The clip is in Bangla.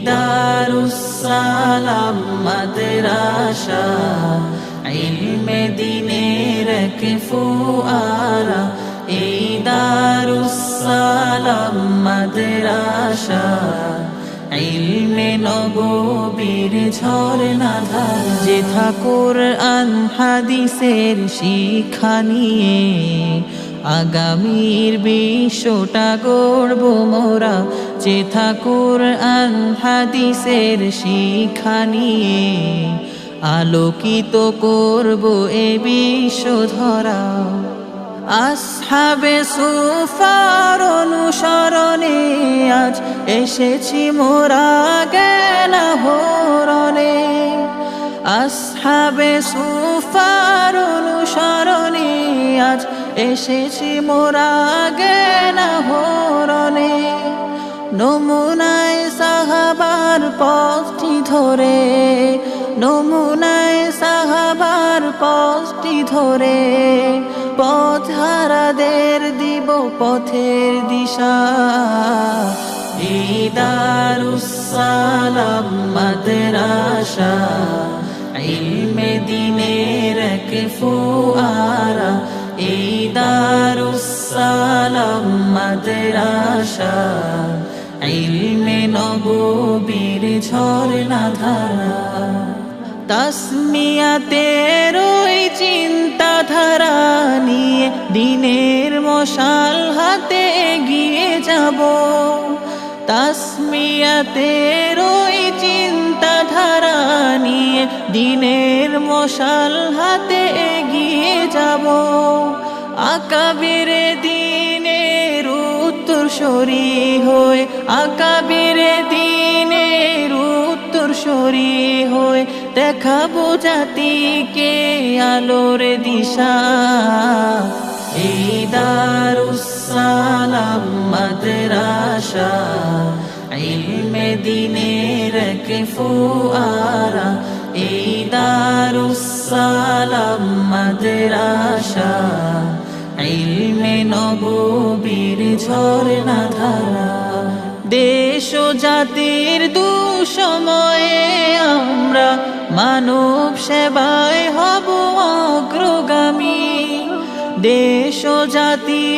দারুসসালাম মাদ্রাসা ইলমে দ্বীনের এক ফোয়ারা। দারুসসালাম মাদ্রাসা ইলমে নববীর ঝরনাধারা। যেথা কুরআন হাদিসের শিক্ষা নিয়ে আগামীর বিশ্বটা গড়ব মোরা। যেথা কুরআন হাদিসের শিক্ষা নিয়ে আলোকিত করব এ বিশ্ব ধরা। আসহাবে সুফার অনুসরণে আজ এসেছি মোরা জ্ঞান আহরণে। আসহাবে সুফার অনুসরণে আজ এসেছি মোরা জ্ঞান আহরণে। নমুনায় সাহাবার পথটি ধরে, নমুনায় সাহাবার পথটি ধরে পথহারাদের দিব পথের দিশা। দারুসসালাম মাদ্রাসা ইলমে দ্বীনের এক ফোয়ারা। দারুসসালাম মাদ্রাসা ইলমে নববীর ঝরনাধারা। তাসমিয়াতের ওই চিন্তাধারা নিয়ে দিনের মশাল হাতে এগিয়ে যাব। তাসমিয়াতের ওই চিন্তাধারা নিয়ে দিনের মশাল হাতে এগিয়ে যাব। আকাবির দ্বীনের উত্তরসূরি হয়ে, আকাবির দ্বীনের উত্তরসূরি হয়ে দেখাবো জাতিকে আলোর দিশা। দারুসসালাম মাদ্রাসা ইলমে দ্বীনের এক ফোয়ারা। দারুসসালাম মাদ্রাসা ইলমে নববীর ঝরনাধারা। দেশ ও জাতির দুঃসময়ে আমরা মানব সেবায় হব অগ্রগামী। দেশ ও জাতির